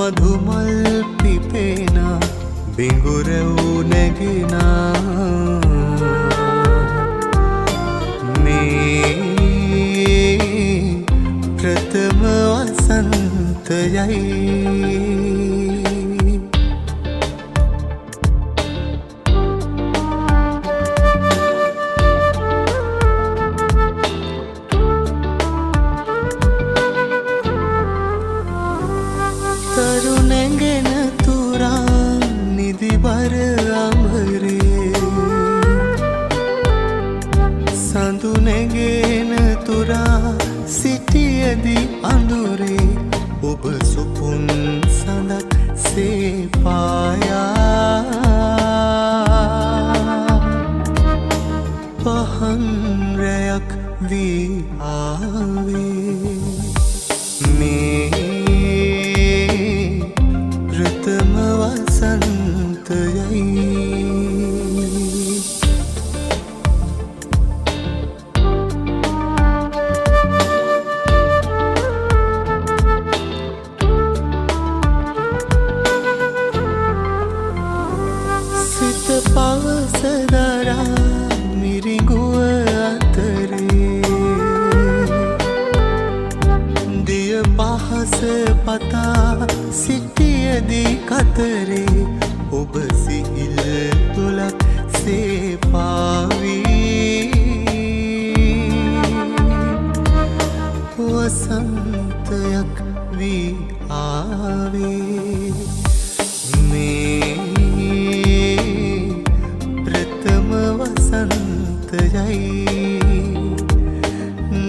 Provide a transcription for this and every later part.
මధుමල් පිපෙන බිඟුරව් නැගෙන මේ ප්‍රථම වසන්තයයි සඳුනැගෙන තුරා සිටියදී අඳුරේ ඔබ සුපුන් සඳක් සේ පායා පහන් රැයක් වී ආවේ මේ ප්‍රථම වසන්තයයි පවසදරා මිරිඟුව අතරේ දිය පහස පතා සිටියදී කතරේ ඔබ සිහිල් තුලක් සේ පාවී වසන්තයක් වී ආවේ මේ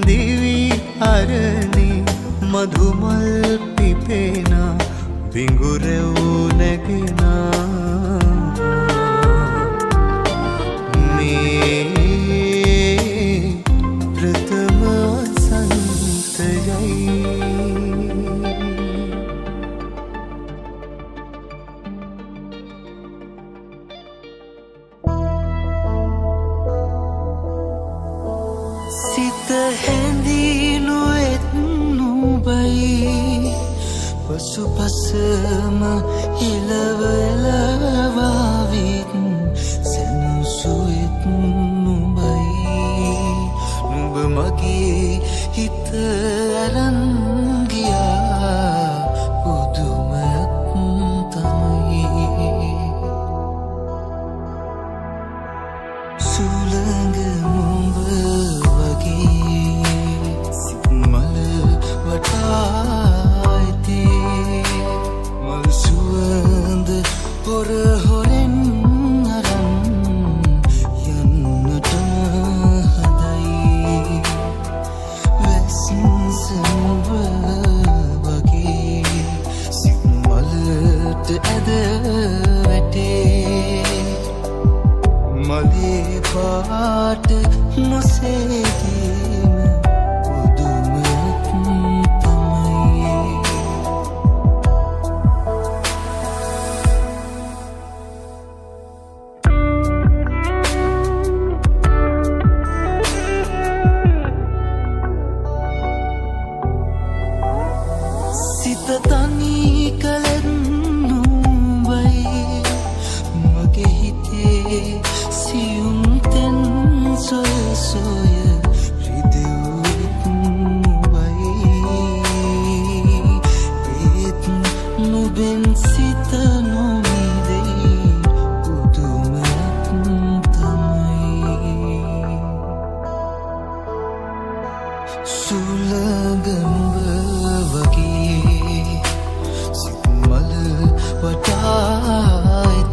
දිවි අරණි මధుමල් පිපෙන බිඟුරව් නැගෙන මේ ප්‍රථම වසන්තයයි සිත හැඳිනු එත්නුබයි පසුපසම එලවලවාවිත් සැනසු එත්නුබයි නුඹ මගේ හිත අරන් ගියා පුදුමයක් තමයි සුළඟ මුඹ මල වටායිතේ මල් සුවඳ පොර හොරෙන් අරන් යන්නටම හදයි වැසින් සම්ව වගේ සිත් මලට ඇද වැටේ මලේ පාට නොසේදීම පුදුමයක් තමයි සිත තනි කලෙන් නුඹයි මගේ හිතේ සියුම් තෙන් සොය සොය රිදෙව්වෙත් නුඹයි ඒත් නුඹෙන් සිත නොමිදේ පුදුමයක් තමයි සුළඟ නුඹ වගේ සිත් මල වටායිතේ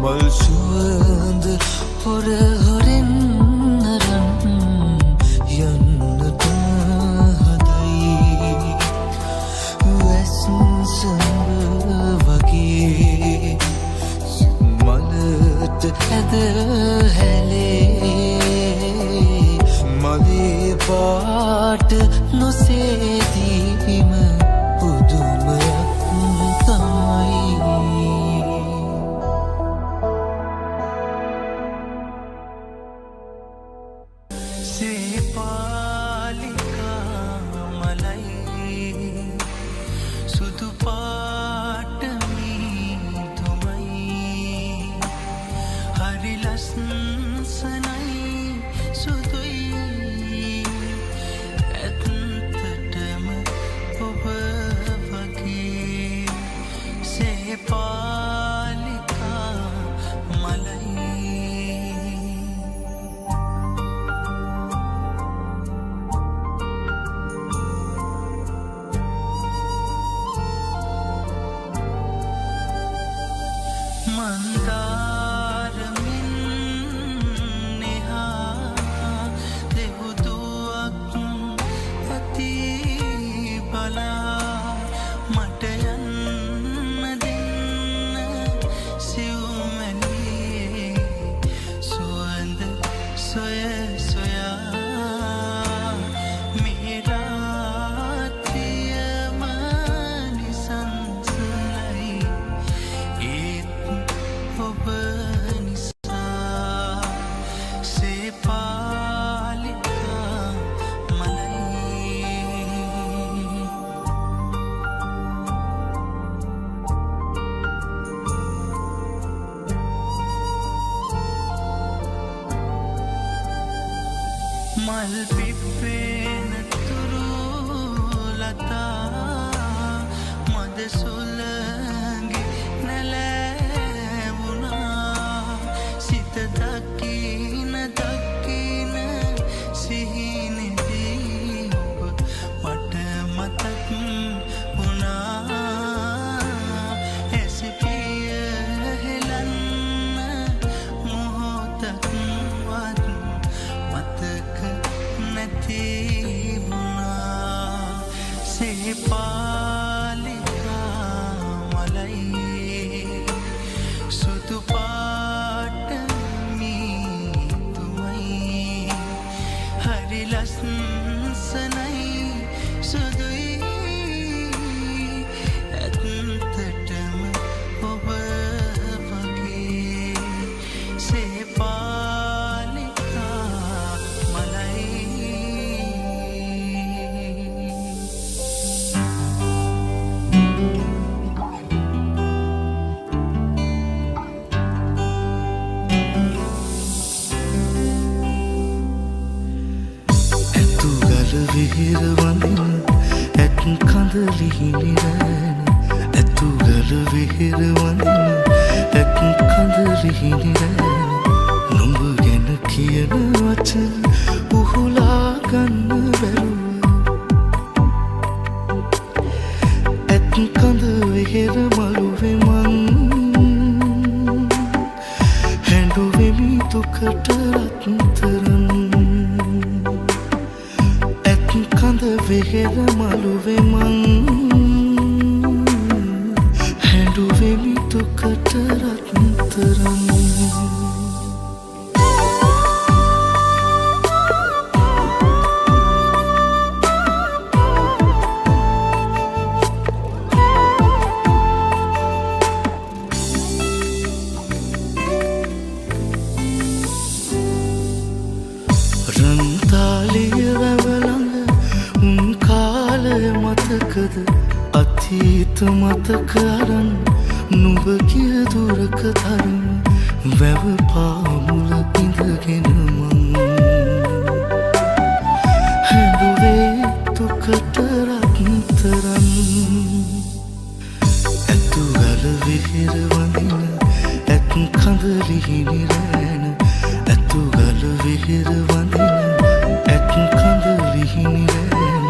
මල් සුවඳ හොර හොරෙන් අරන් යන්නට හදයි වැසින් සම්බ වගේ මලට ඇද හැලේ මලේ පාට නොසේදීම පුදුමයක් තමයි සේපාලිකා මලයි සුදු බලා මට යන්න දෙන්න සිව්මැලියේ සුවඳ සොය සොයා මේ රාත්‍රියම නිසංසලයි ඒත් ඔබ නිසා සේපාලිකා මලයි මල් පිප්පෙන තුරු ලතා මද සුළඟේ නැලැවුණා සිත දකින දකින සිහිනෙදී ඔබ මට මතක් වුණා ඇසිපිය හෙලන්න මොහොතක්වත් මතක නැති වුණා සේපාලිකා මලයි සුදු පාට මීතුමයි හරි ලස්සනයි සුදුයි ඇත්තටම ඔබ වගේ සේපාලිකා මලයි ඇතුගල විහිර වඳින ඇත් කඳ ලිහිණි රැන ඇතුගල විහිර වඳින ඇත් කඳ ලිහිණි රැන නුඹ ගැන කියන වචන උහුලා ගන්න බැරුව ඇත් කඳ විහිර මළුවේ මං හැඬුවෙමි දුකට රත්තරන් ඇත් කඳ විහිර මළුවේ මං හැඬුවෙමි දුකට රත්තරන් රන්තාලිය වැවලඟ උන් කාලය මතකද අතීත මතක අරන් නුඹ කිය දුරක තරම වැව පාමුල ඉඳගෙන මං හැඬුවේ දුකට රත්තරන් ඇතුගල විහිර වඳින ඇත් කඳ ලිහිණි රැන ඇතුගල විහිර වඳින ඇත් කඳ ලිහිණි රැන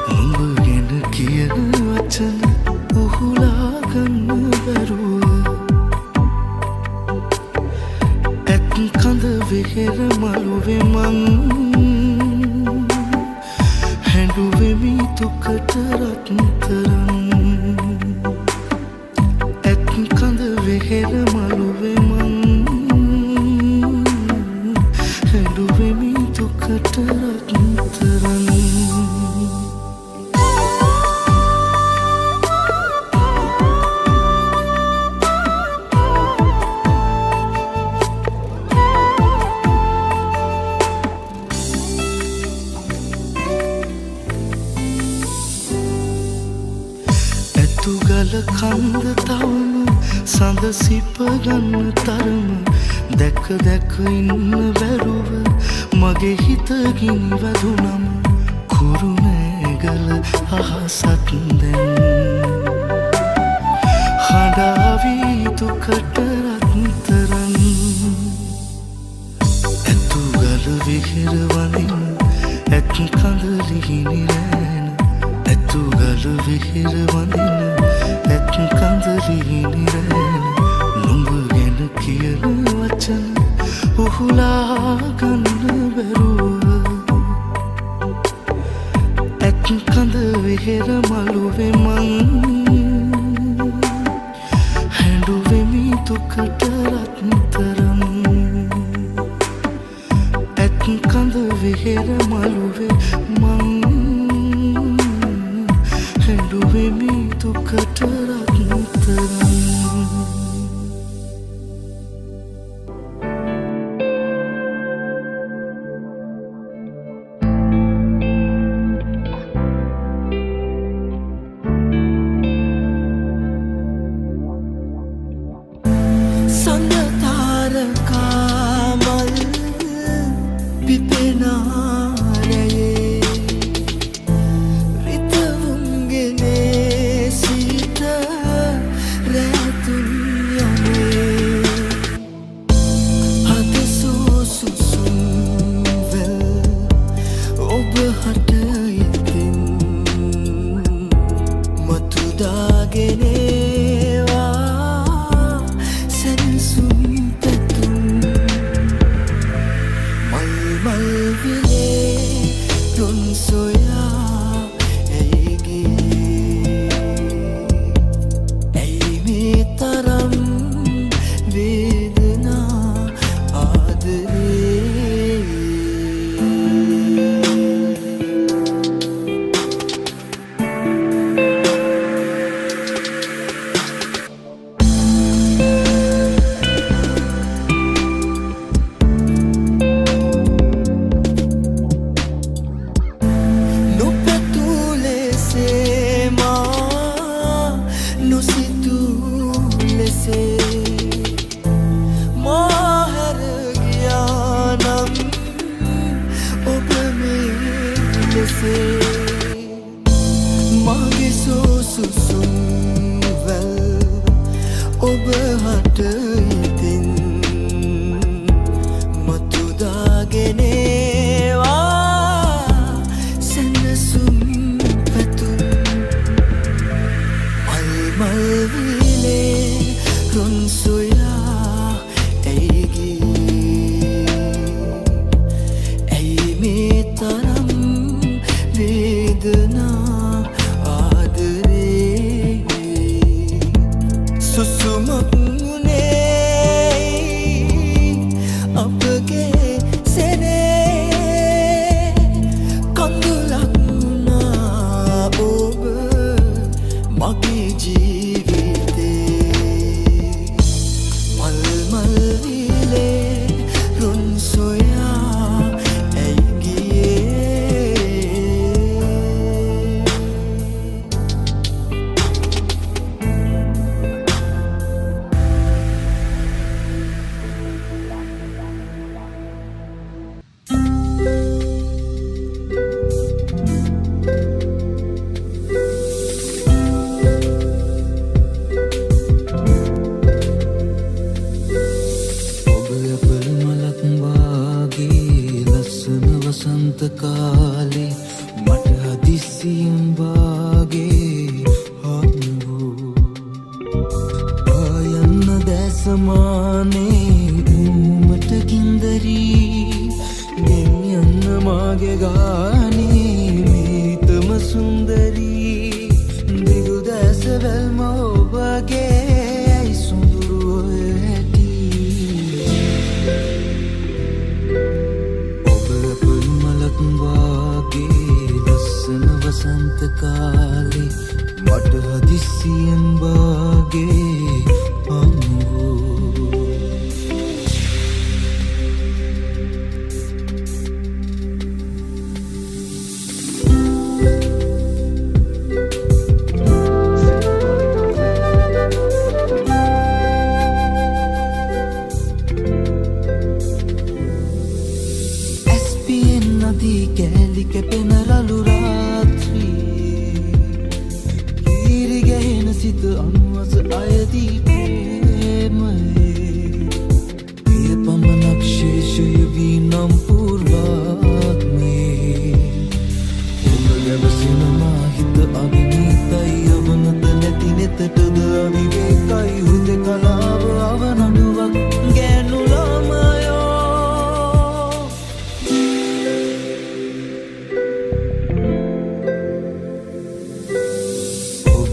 නුඹ ගැන කියන වචන උහුලා ගන්න බැරුව ඇත් කඳ විහිර මළුවේ මං හැඬුවෙමි දුකට රත්තරන් ඇත් කඳ විහිර මළුවේ මං හැඬුවෙමි දුකට රත්තරන් ඇතුගල කන්ද තවම සඳ සිප ගන්න තරම දැක දැක ඉන්න බැරුව මගේ හිත ගිනි වැදුනම කුරුණෑගල අහසත් දැන් හඬාවී දුකට රත්තරන් ඇතුගල විහිර වඳින ඇත් කඳ ලිහිණි රැන ඇතුගල විහිර වඳින ඇත් කඳ ලිහිණි රැන නුඹ ගැන කියන වචන උහුලා ගන්න බැරුව ඇත් කඳ විහිර මළුවේ මං හැඬුවෙමි දුකට රත්තරන් ඇත් කඳ වෙහෙර මළුවේ මං හැඬුවෙමි දුකට රත්තරන්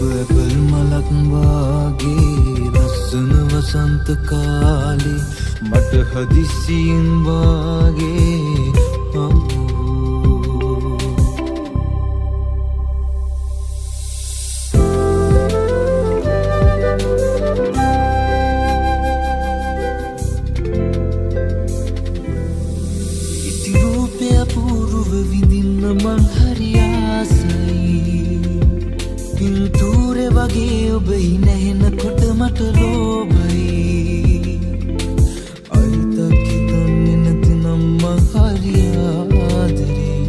ඇපල් මලක් වාගේ ලස්සන වසන්ත කාලේ මට හදිසියෙන් වාගේ ඉති රූපය අපූර්ව විඳින්න මං හරි ආසයි පින්තූරෙ වගේ ඔබ නැහෙනකොට මට ලෝභයි අයිතක් හිතන්නේ නැතිනම් මං හරි ආදරේ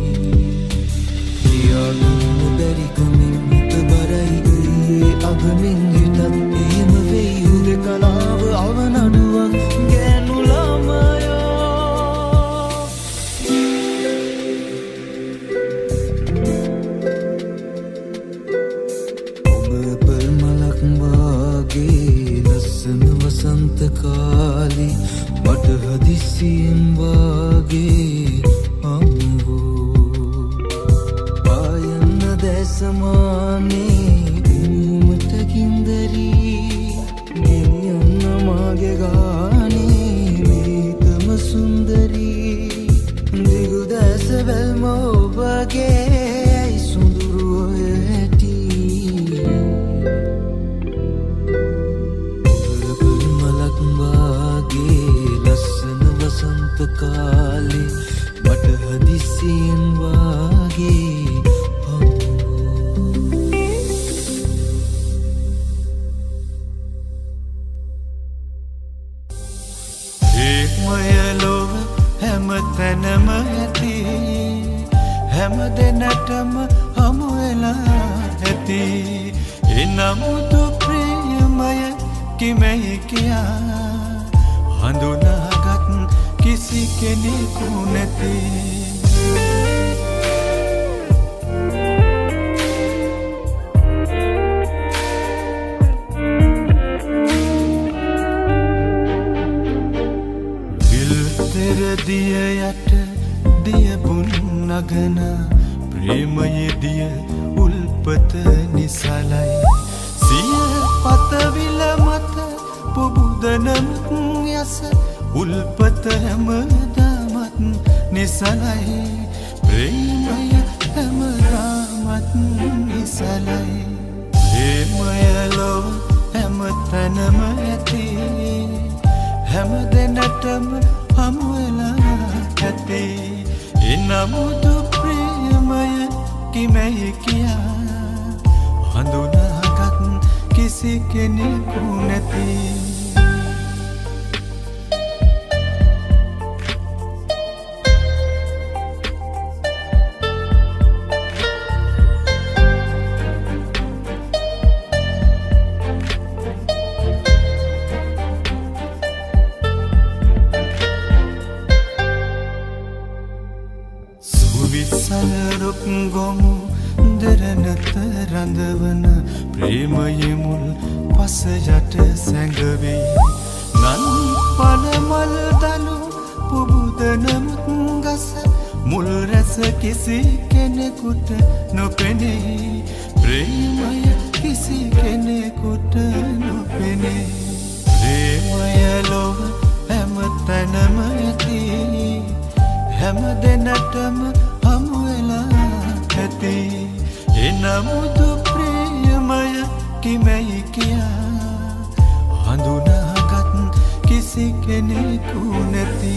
ලියාගන්න බැරි කමින් හිත බරයි අගමින් හිටත් එහෙම වෙයි හුදකලාව අවනඩුවක් ගෑනු ළමයෝ ලස්සන වසන්ත කාලේ මට හදිසියෙන් වාගේ හමුවෝ පායන්න දැසමානේ උමට කින්දරී ගෙනියන්න මාගේ ගානේ මේතම සුන්දරී දිගු දැස බැල්ම ඔබගේ සුඳුරු ඔය ඇටි ලස්සන වසන්ත කාලේ මට හදිසියෙන් වාගේ ඒමය ලොව හැම තැනම ඇති හැම දෙනටම හමු වෙලා ඇති එනමුදු ප්‍රියමය කිමෙහි කියා හඳුනාගත් කිසි කෙනෙකු නැති විල් තෙරදිය යට දියබුන් නගන ප්‍රේමයේ දිය උල්පත නිසලයි සිය පතවිල මත පුබුදනමත් යස උල්පත හැමදාමත් නිසලයි ප්‍රේමය හැමදාමත් නිසලයි ප්‍රේමය ලොව හැම තැනම ඇති හැම දෙනටම හමුවෙලා ඇති එනමුදු ප්‍රේමය කිමෙහි කියා හඳුනාගත් කිසි කෙනෙකු නැති විසලරුක් ගොමු දෙරනත රඳවන ප්‍රේමයේ මුල් පස යට සැඟවෙයි නන් පනමල් දනු පුබුදනමුත් ගස මුල් රැස කිසි කෙනෙකුට නොපෙනෙයි ප්‍රේමය කිසි කෙනෙකුට නොපෙනෙයි ප්‍රේමය ලොව හැම තැනම ඇති හැම දෙනටම හමුවෙලා ඇති එනමුදු ප්‍රේමය කිමෙහි කියා හඳුනාගත් කිසි කෙනෙකු නැති